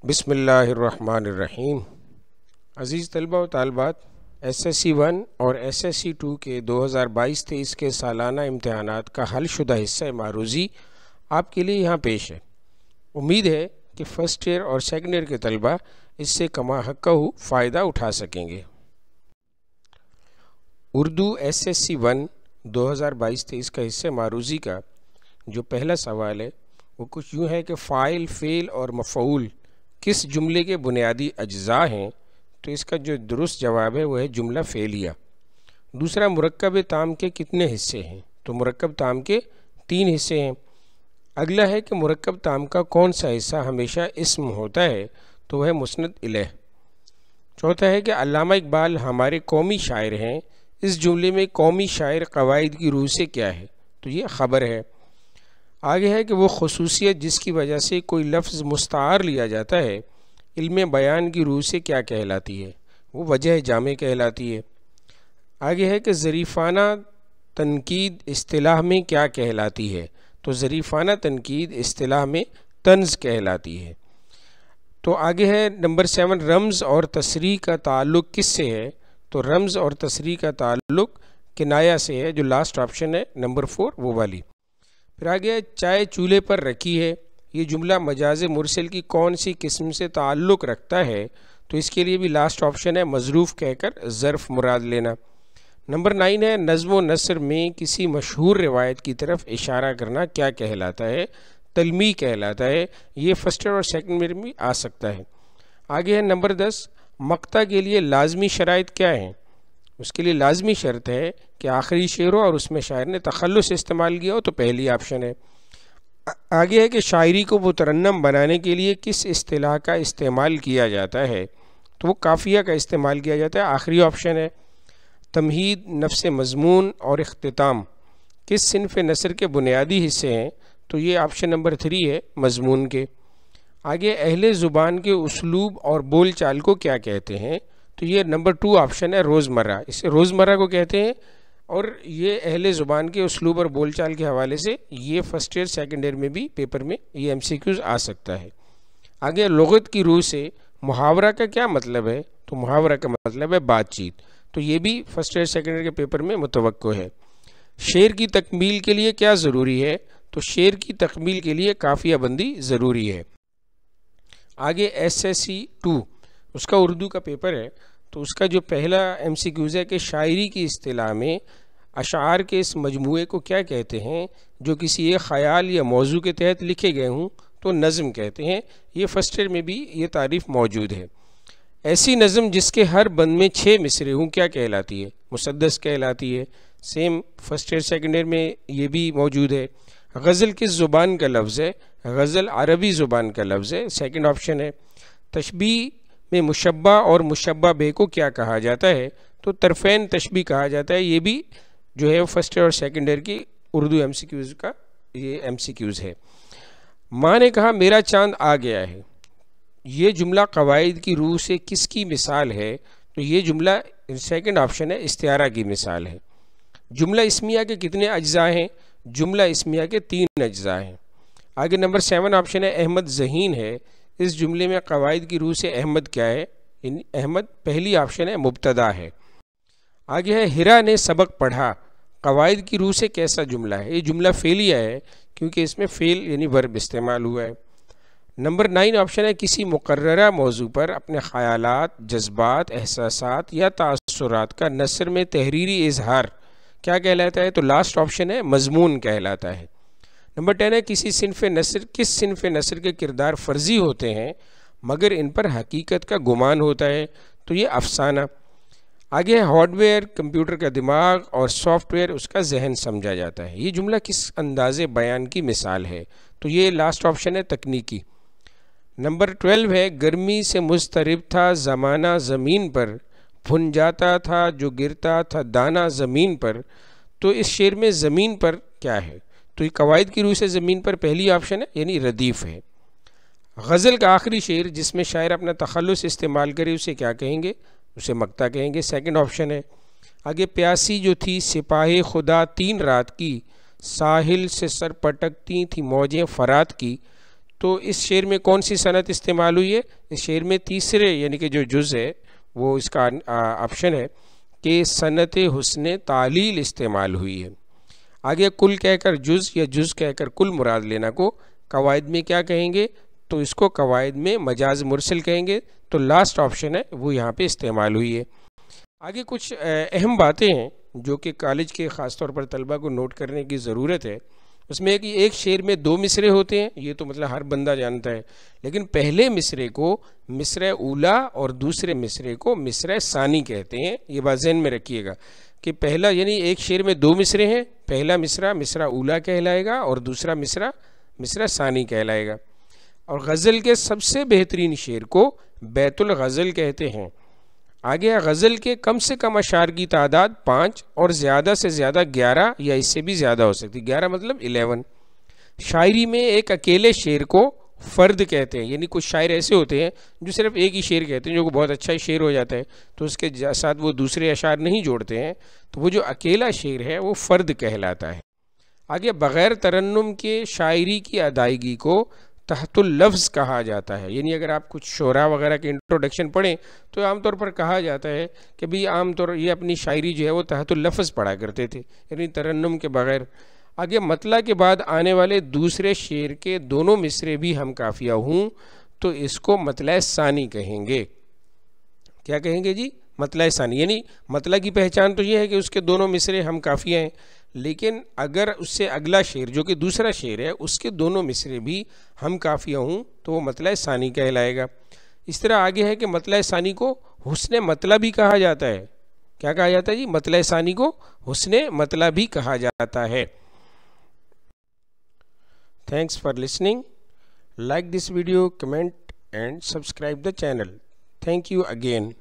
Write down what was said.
بسم اللہ الرحمن الرحیم۔ عزیز طلبہ و طالبات، SSC1 اور SSC2 کے 2022-23 کے سالانہ امتحانات کا حل شدہ حصہ معروضی آپ کے لیے یہاں پیش ہے۔ امید ہے کہ فرسٹ ایئر اور سیکنڈ ایئر کے طلبہ اس سے کما حقہ فائدہ اٹھا سکیں گے۔ اردو SSC1 2022-23 کا حصہ معروضی کا جو پہلا سوال ہے وہ کچھ یوں ہے کہ فاعل، فعل اور مفعول کس جملے کے بنیادی اجزاء ہیں؟ تو اس کا جو درست جواب ہے وہ ہے جملہ فعلیہ۔ دوسرا، مرکب تام کے کتنے حصے ہیں؟ تو مرکب تام کے 3 حصے ہیں۔ اگلا ہے کہ مرکب تام کا کون سا حصہ ہمیشہ اسم ہوتا ہے؟ تو وہ ہے مسند الیہ۔ چوتھا ہے کہ علامہ اقبال ہمارے قومی شاعر ہیں، اس جملے میں قومی شاعر قواعد کی روح سے کیا ہے؟ تو یہ خبر ہے۔ آگے ہے کہ وہ خصوصیت جس کی وجہ سے کوئی لفظ مستعار لیا جاتا ہے علم بیان کی روح سے کیا کہلاتی ہے؟ وہ وجہ جامع کہلاتی ہے۔ آگے ہے کہ ظریفانہ تنقید اصطلاح میں کیا کہلاتی ہے؟ تو ظریفانہ تنقید اصطلاح میں طنز کہلاتی ہے۔ تو آگے ہے نمبر 7، رمز اور تصریح کا تعلق کس سے ہے؟ تو رمز اور تصریح کا تعلق کنایہ سے ہے، جو لاسٹ آپشن ہے نمبر 4 وہ والی۔ پھر آگے چائے چولہے پر رکھی ہے، یہ جملہ مجاز مرسل کی کون سی قسم سے تعلق رکھتا ہے؟ تو اس کے لیے بھی لاسٹ آپشن ہے مظروف کہہ کر ظرف مراد لینا۔ نمبر 9 ہے نظم و نثر میں کسی مشہور روایت کی طرف اشارہ کرنا کیا کہلاتا ہے؟ تلمیح کہلاتا ہے۔ یہ فرسٹ اور سیکنڈ میں بھی آ سکتا ہے۔ آگے ہے نمبر 10، مقطع کے لیے لازمی شرائط کیا ہیں؟ اس کے لیے لازمی شرط ہے کہ آخری شعر ہو اور اس میں شاعر نے تخلص استعمال کیا ہو، تو پہلی آپشن ہے۔ آگے ہے کہ شاعری کو مترنم بنانے کے لیے کس اصطلاح کا استعمال کیا جاتا ہے؟ تو وہ قافیہ کا استعمال کیا جاتا ہے، آخری آپشن ہے۔ تمہید، نفس مضمون اور اختتام کس صنف نثر کے بنیادی حصے ہیں؟ تو یہ آپشن نمبر 3 ہے مضمون کے۔ آگے اہل زبان کے اسلوب اور بول چال کو کیا کہتے ہیں؟ تو یہ نمبر 2 آپشن ہے روزمرہ، اسے روزمرہ کو کہتے ہیں۔ اور یہ اہل زبان کے اسلوب اور بول چال کے حوالے سے یہ فرسٹ ایئر سیکنڈ ایئر میں بھی پیپر میں یہ MCQs آ سکتا ہے۔ آگے لغت کی روح سے محاورہ کا کیا مطلب ہے؟ تو محاورہ کا مطلب ہے بات چیت، تو یہ بھی فرسٹ ایئر سیکنڈ ایئر کے پیپر میں متوقع ہے۔ شعر کی تکمیل کے لیے کیا ضروری ہے؟ تو شعر کی تکمیل کے لیے قافیہ بندی ضروری ہے۔ آگے SSC2 اس کا اردو کا پیپر ہے، تو اس کا جو پہلا MCQs ہے کہ شاعری کی اصطلاح میں اشعار کے اس مجموعے کو کیا کہتے ہیں جو کسی ایک خیال یا موضوع کے تحت لکھے گئے ہوں؟ تو نظم کہتے ہیں۔ یہ فرسٹ ایئر میں بھی یہ تعریف موجود ہے۔ ایسی نظم جس کے ہر بند میں 6 مصرے ہوں کیا کہلاتی ہے؟ مسدس کہلاتی ہے۔ Sem first year second year میں یہ بھی موجود ہے۔ غزل کس زبان کا لفظ ہے؟ غزل عربی زبان کا لفظ ہے، سیکنڈ آپشن ہے۔ تشبیہ میں مشبہ اور مشبہ بے کو کیا کہا جاتا ہے؟ تو طرفین تشبیہ کہا جاتا ہے۔ یہ بھی جو ہے فرسٹ ایئر اور سیکنڈ ایئر کی اردو MCQs کا یہ MCQs ہے۔ ماں نے کہا میرا چاند آ گیا ہے، یہ جملہ قواعد کی روح سے کس کی مثال ہے؟ تو یہ جملہ سیکنڈ آپشن ہے استعارہ کی مثال ہے۔ جملہ اسمیہ کے کتنے اجزاء ہیں؟ جملہ اسمیہ کے 3 اجزاء ہیں۔ آگے نمبر 7 آپشن ہے احمد ذہین ہے، اس جملے میں قواعد کی روح سے احمد کیا ہے؟ احمد پہلی آپشن ہے مبتدا ہے۔ آگے ہے ہرا نے سبق پڑھا، قواعد کی روح سے کیسا جملہ ہے؟ یہ جملہ فعلیہ ہے کیونکہ اس میں فعل یعنی ورب استعمال ہوا ہے۔ نمبر 9 آپشن ہے کسی مقررہ موضوع پر اپنے خیالات، جذبات، احساسات یا تاثرات کا نثر میں تحریری اظہار کیا کہلاتا ہے؟ تو لاسٹ آپشن ہے مضمون کہلاتا ہے۔ نمبر 10 ہے کس صنف نثر کے کردار فرضی ہوتے ہیں مگر ان پر حقیقت کا گمان ہوتا ہے؟ تو یہ افسانہ۔ آگے ہارڈ ویئر کمپیوٹر کا دماغ اور سافٹ ویئر اس کا ذہن سمجھا جاتا ہے، یہ جملہ کس انداز بیان کی مثال ہے؟ تو یہ لاسٹ آپشن ہے تکنیکی۔ نمبر 12 ہے گرمی سے مضطرب تھا زمانہ زمین پر، بھن جاتا تھا جو گرتا تھا دانہ زمین پر، تو اس شعر میں زمین پر کیا ہے؟ تو یہ قواعد کی روح سے زمین پر پہلی آپشن ہے یعنی ردیف ہے۔ غزل کا آخری شعر جس میں شاعر اپنا تخلص استعمال کرے اسے کیا کہیں گے؟ اسے مقطع کہیں گے، سیکنڈ آپشن ہے۔ آگے پیاسی جو تھی سپاہ خدا 3 رات کی، ساحل سے سر پٹکتی تھی موجیں فرات کی، تو اس شعر میں کون سی صنعت استعمال ہوئی ہے؟ اس شعر میں تیسرے یعنی کہ جو جز ہے وہ اس کا آپشن ہے کہ صنعت حسن تعلیل استعمال ہوئی ہے۔ آگے کل کہہ کر جز یا جز کہہ کر کل مراد لینا کو قواعد میں کیا کہیں گے؟ تو اس کو قواعد میں مجاز مرسل کہیں گے، تو لاسٹ آپشن ہے وہ یہاں پہ استعمال ہوئی ہے۔ آگے کچھ اہم باتیں ہیں جو کہ کالج کے خاص طور پر طلبہ کو نوٹ کرنے کی ضرورت ہے۔ اس میں ایک شعر میں 2 مصرے ہوتے ہیں، یہ تو مطلب ہر بندہ جانتا ہے، لیکن پہلے مصرے کو مصرع اولا اور دوسرے مصرے کو مصرع ثانی کہتے ہیں۔ یہ بات ذہن میں رکھیے گا کہ پہلا یعنی ایک شعر میں 2 مصرے ہیں، پہلا مصرع مصرع اولا کہلائے گا اور دوسرا مصرع مصرع ثانی کہلائے گا۔ اور غزل کے سب سے بہترین شعر کو بیت الغزل کہتے ہیں۔ آگے غزل کے کم سے کم اشعار کی تعداد 5 اور زیادہ سے زیادہ 11 یا اس سے بھی زیادہ ہو سکتی، 11 مطلب 11۔ شاعری میں ایک اکیلے شعر کو فرد کہتے ہیں، یعنی کچھ شاعر ایسے ہوتے ہیں جو صرف ایک ہی شعر کہتے ہیں، جو بہت اچھا شعر ہو جاتا ہے تو اس کے ساتھ وہ دوسرے اشعار نہیں جوڑتے ہیں، تو وہ جو اکیلا شعر ہے وہ فرد کہلاتا ہے۔ آگے بغیر ترنم کے شاعری کی ادائیگی کو تحت اللفظ کہا جاتا ہے، یعنی اگر آپ کچھ شعراء وغیرہ کے انٹروڈکشن پڑھیں تو عام طور پر کہا جاتا ہے کہ بھی عام طور یہ اپنی شاعری جو ہے وہ تحت اللفظ پڑھا کرتے تھے، یعنی ترنم کے بغیر۔ آگے مطلع کے بعد آنے والے دوسرے شعر کے دونوں مصرے بھی ہم قافیہ ہوں تو اس کو مطلع ثانی کہیں گے۔ کیا کہیں گے جی؟ مطلع ثانی، یعنی مطلع کی پہچان تو یہ ہے کہ اس کے دونوں مصرے ہم قافیہ ہیں، لیکن اگر اس سے اگلا شعر جو کہ دوسرا شعر ہے اس کے دونوں مصرے بھی ہم قافیہ ہوں تو وہ مطلع ثانی کہلائے گا۔ اس طرح آگے ہے کہ مطلع ثانی کو حسن مطلع بھی کہا جاتا ہے۔ کیا کہا جاتا ہے جی؟ مطلع ثانی کو حسن مطلع بھی کہا جاتا ہے۔ Thanks for listening. Like this video, comment and subscribe the channel. Thank you again.